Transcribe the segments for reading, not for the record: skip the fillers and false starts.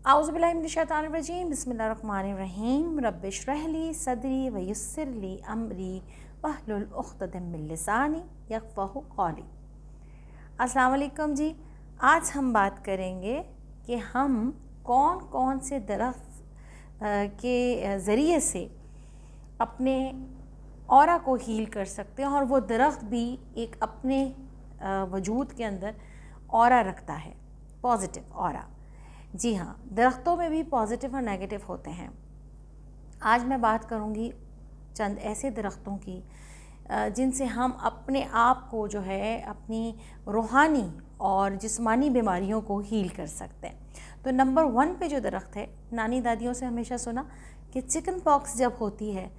आउज़ुबिल्लाहिमिनश्शैतानिर्रजीम बिस्मिल्लाहिर्रहमानिर्रहीम रब्बिश्रह ली सदरी व यस्सिर ली अमरी वहलुल उक़्दतम मिन लिसानी यफ़क़हू क़ौली। अस्सलाम वालेकुम जी। आज हम बात करेंगे कि हम कौन कौन से दरख्त के ज़रिए से अपने ऑरा को हील कर सकते हैं, और वो दरख्त भी एक अपने वजूद के अंदर ऑरा रखता है, पॉजिटिव ऑरा। जी हाँ, दरख्तों में भी पॉजिटिव और नेगेटिव होते हैं। आज मैं बात करूँगी चंद ऐसे दरख्तों की जिनसे हम अपने आप को जो है अपनी रूहानी और जिस्मानी बीमारियों को हील कर सकते हैं। तो नंबर 1 पे जो दरख्त है, नानी दादियों से हमेशा सुना कि चिकन पॉक्स जब होती है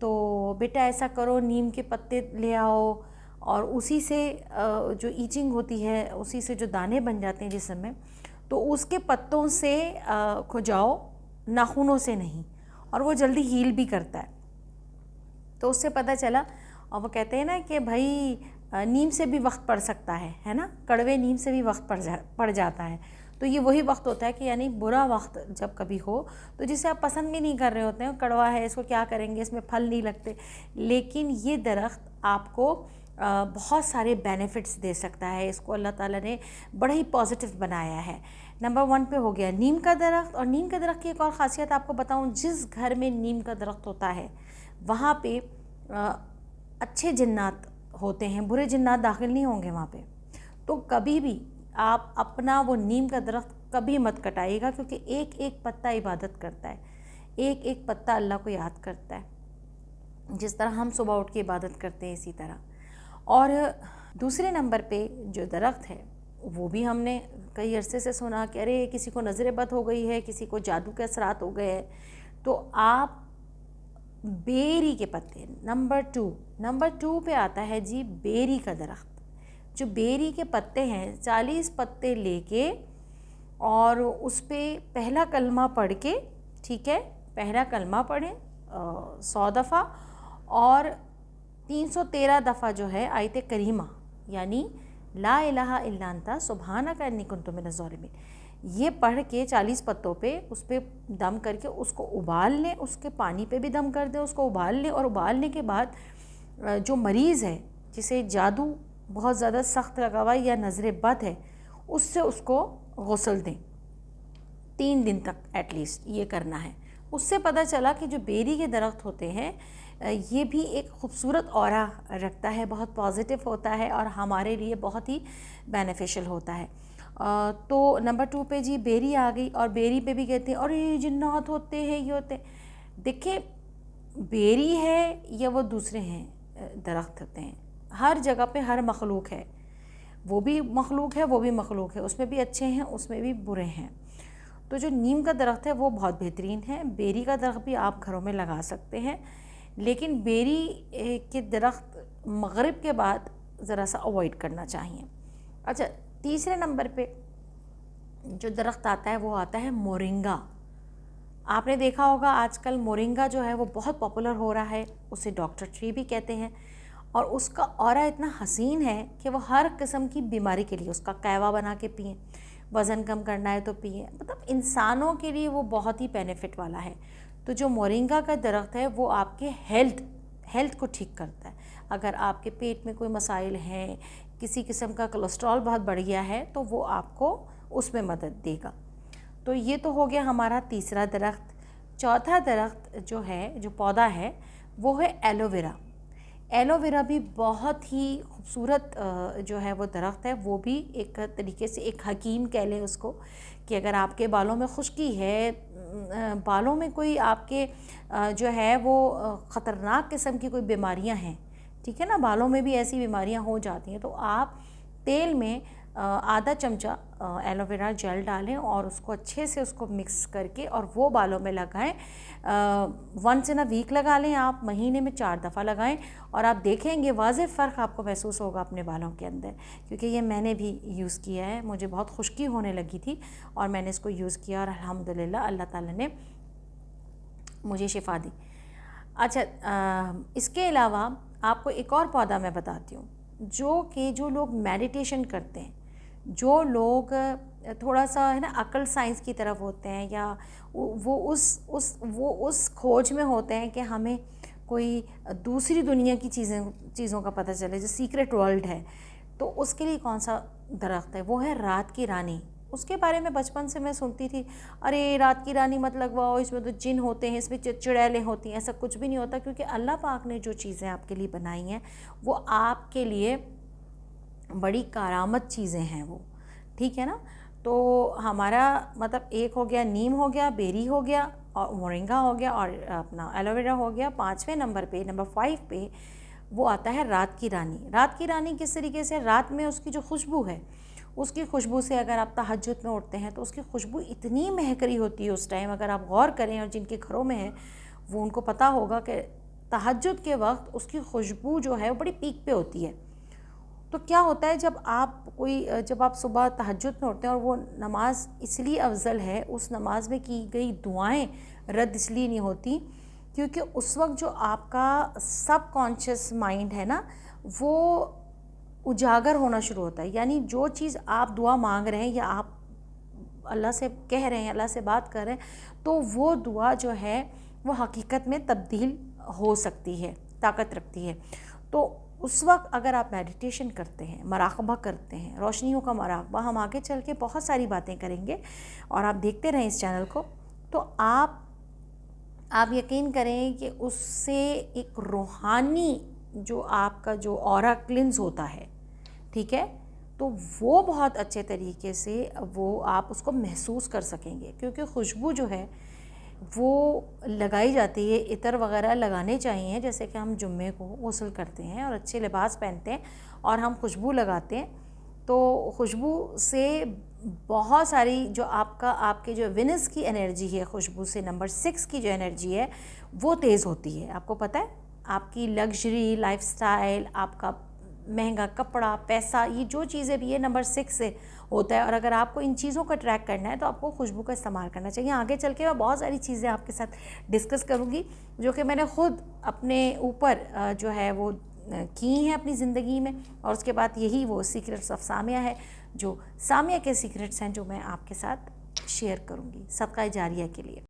तो बेटा ऐसा करो, नीम के पत्ते ले आओ और उसी से जो ईचिंग होती है, उसी से जो दाने बन जाते हैं जिस्म में, तो उसके पत्तों से खुजाओ, नाखूनों से नहीं, और वो जल्दी हील भी करता है। तो उससे पता चला, और वो कहते हैं ना कि भाई नीम से भी वक्त पड़ सकता है ना, कड़वे नीम से भी वक्त पड़ जाता है। तो ये वही वक्त होता है कि यानी बुरा वक्त जब कभी हो तो जिसे आप पसंद भी नहीं कर रहे होते हैं, कड़वा है, इसको क्या करेंगे, इसमें फल नहीं लगते, लेकिन ये दरख्त आपको बहुत सारे बेनिफिट्स दे सकता है। इसको अल्लाह ताला ने बड़ा ही पॉजिटिव बनाया है। नंबर 1 पे हो गया नीम का दरख्त। और नीम के दरख्त की एक और ख़ासियत आपको बताऊं, जिस घर में नीम का दरख्त होता है वहाँ पे अच्छे जिन्नात होते हैं, बुरे जिन्नात दाखिल नहीं होंगे वहाँ पे। तो कभी भी आप अपना वो नीम का दरख्त कभी मत कटाइएगा, क्योंकि एक एक पत्ता इबादत करता है, एक एक पत्ता अल्लाह को याद करता है। जिस तरह हम सुबह उठ के इबादत करते हैं, इसी तरह। और दूसरे नंबर पे जो दरख्त है वो भी हमने कई अरसे से सुना कि अरे किसी को नज़र बद हो गई है, किसी को जादू के असरात हो गए हैं, तो आप बेरी के पत्ते, नंबर 2 पे आता है जी बेरी का दरख्त। जो बेरी के पत्ते हैं, 40 पत्ते लेके और उस पर पहला कलमा पढ़ के, ठीक है, पहला कलमा पढ़ें 100 दफ़ा, और 313 दफ़ा जो है आयत करीमा, यानी ला इलाहा इल्ला अंता सुब्हानका इन्नी कुन्तु मिनज़ ज़ालिमीन, ये पढ़ के 40 पत्तों पे उस पर दम करके उसको उबाल लें, उसके पानी पे भी दम कर दें, उसको उबाल लें, और उबालने के बाद जो मरीज़ है जिसे जादू बहुत ज़्यादा सख्त लगा हुआ या नज़र बद है, उससे उसको गुस्ल दें 3 दिन तक एटलीस्ट, ये करना है। उससे पता चला कि जो बेरी के दरख्त होते हैं ये भी एक ख़ूबसूरत ऑरा रखता है, बहुत पॉजिटिव होता है और हमारे लिए बहुत ही बेनिफिशियल होता है। तो नंबर 2 पे जी बेरी आ गई। और बेरी पे भी कहते हैं और ये जिन्नात होते हैं, ये होते हैं। देखिए, बेरी है या वो दूसरे हैं दरख्त होते हैं, हर जगह पे हर मखलूक है, वो भी मखलूक है, वो भी मखलूक है, उसमें भी अच्छे हैं, उसमें भी बुरे हैं। तो जो नीम का दरख्त है वो बहुत बेहतरीन है। बेरी का दरख्त भी आप घरों में लगा सकते हैं, लेकिन बेरी के दरख्त मगरिब के बाद ज़रा सा अवॉइड करना चाहिए। अच्छा, तीसरे नंबर पे जो दरख्त आता है वो आता है मोरिंगा। आपने देखा होगा आजकल मोरिंगा जो है वो बहुत पॉपुलर हो रहा है, उसे डॉक्टर ट्री भी कहते हैं, और उसका ऑरा इतना हसीन है कि वो हर किस्म की बीमारी के लिए उसका कहवा बना के पिएँ, वज़न कम करना है तो पिएँ, मतलब इंसानों के लिए वो बहुत ही बेनिफिट वाला है। तो जो मोरिंगा का दरख्त है वो आपके हेल्थ को ठीक करता है। अगर आपके पेट में कोई मसाइल हैं, किसी किस्म का कोलेस्ट्रॉल बहुत बढ़ गया है, तो वो आपको उसमें मदद देगा। तो ये तो हो गया हमारा तीसरा दरख्त। चौथा दरख्त जो है, जो पौधा है, वो है एलोवेरा। एलोवेरा भी बहुत ही खूबसूरत जो है वो दरख्त है। वो भी एक तरीके से एक हकीम कह लें उसको, कि अगर आपके बालों में खुश्की है, बालों में कोई आपके जो है वो ख़तरनाक किस्म की कोई बीमारियां हैं, ठीक है ना, बालों में भी ऐसी बीमारियां हो जाती हैं, तो आप तेल में आधा चमचा एलोवेरा जेल डालें और उसको अच्छे से उसको मिक्स करके और वो बालों में लगाएं। 1 इन अ वीक लगा लें आप, महीने में 4 दफ़ा लगाएं, और आप देखेंगे वाज़ेह फ़र्क आपको महसूस होगा अपने बालों के अंदर। क्योंकि ये मैंने भी यूज़ किया है, मुझे बहुत खुश्की होने लगी थी और मैंने इसको यूज़ किया और अल्हम्दुलिल्लाह अल्लाह ताला ने मुझे शिफ़ा दी। अच्छा, इसके अलावा आपको एक और पौधा मैं बताती हूँ, जो लोग मेडिटेशन करते हैं, जो लोग थोड़ा सा है ना अकल साइंस की तरफ होते हैं, या वो उस खोज में होते हैं कि हमें कोई दूसरी दुनिया की चीज़ों का पता चले, जो सीक्रेट वर्ल्ड है, तो उसके लिए कौन सा दरख्त है? वो है रात की रानी। उसके बारे में बचपन से मैं सुनती थी, अरे रात की रानी मतलब वाह, इसमें तो जिन होते हैं, इसमें चुड़ैलें होती हैं। ऐसा कुछ भी नहीं होता, क्योंकि अल्लाह पाक ने जो चीज़ें आपके लिए बनाई हैं वो आपके लिए बड़ी करामत चीज़ें हैं वो, ठीक है ना। तो हमारा मतलब एक हो गया नीम, हो गया बेरी, हो गया और मोरिंगा हो गया, और अपना एलोवेरा हो गया। 5वें नंबर पे, नंबर 5 पे वो आता है रात की रानी। रात की रानी किस तरीके से? रात में उसकी जो खुशबू है, उसकी खुशबू से अगर आप तहज्जुद में उठते हैं तो उसकी खुशबू इतनी महक रही होती है उस टाइम, अगर आप गौर करें, और जिनके घरों में है वो उनको पता होगा कि तहज्जुद के वक्त उसकी खुशबू जो है वो बड़ी पीक पे होती है। तो क्या होता है, जब आप सुबह तहज्जुद में उठते हैं, और वो नमाज इसलिए अफजल है, उस नमाज में की गई दुआएं रद्द इसलिए नहीं होती क्योंकि उस वक्त जो आपका सब कॉन्शियस माइंड है ना, वो उजागर होना शुरू होता है। यानी जो चीज़ आप दुआ मांग रहे हैं या आप अल्लाह से कह रहे हैं, अल्लाह से बात कर रहे हैं, तो वो दुआ जो है वो हकीकत में तब्दील हो सकती है, ताकत रखती है। तो उस वक्त अगर आप मेडिटेशन करते हैं, मराक़बा करते हैं, रोशनियों का मराक़बा, हम आगे चल के बहुत सारी बातें करेंगे और आप देखते रहें इस चैनल को, तो आप यकीन करें कि उससे एक रूहानी जो आपका जो ऑरा क्लिंस होता है, ठीक है, तो वो बहुत अच्छे तरीके से वो आप उसको महसूस कर सकेंगे। क्योंकि खुशबू जो है वो लगाई जाती है, इतर वगैरह लगाने चाहिए, जैसे कि हम जुम्मे को गुस्ल करते हैं और अच्छे लिबास पहनते हैं और हम खुशबू लगाते हैं, तो खुशबू से बहुत सारी जो आपके जो विनस की एनर्जी है, खुशबू से नंबर 6 की जो एनर्जी है वो तेज़ होती है। आपको पता है, आपकी लग्जरी लाइफस्टाइल, आपका महंगा कपड़ा, पैसा, ये जो चीज़ें भी है नंबर 6 से होता है। और अगर आपको इन चीज़ों का ट्रैक करना है तो आपको खुशबू का इस्तेमाल करना चाहिए। आगे चल के मैं बहुत सारी चीज़ें आपके साथ डिस्कस करूँगी जो कि मैंने ख़ुद अपने ऊपर जो है वो की हैं अपनी ज़िंदगी में, और उसके बाद यही वो सीक्रेट्स ऑफ सामिया है, जो सामिया के सीक्रेट्स हैं, जो मैं आपके साथ शेयर करूँगी सदका जारिया के लिए।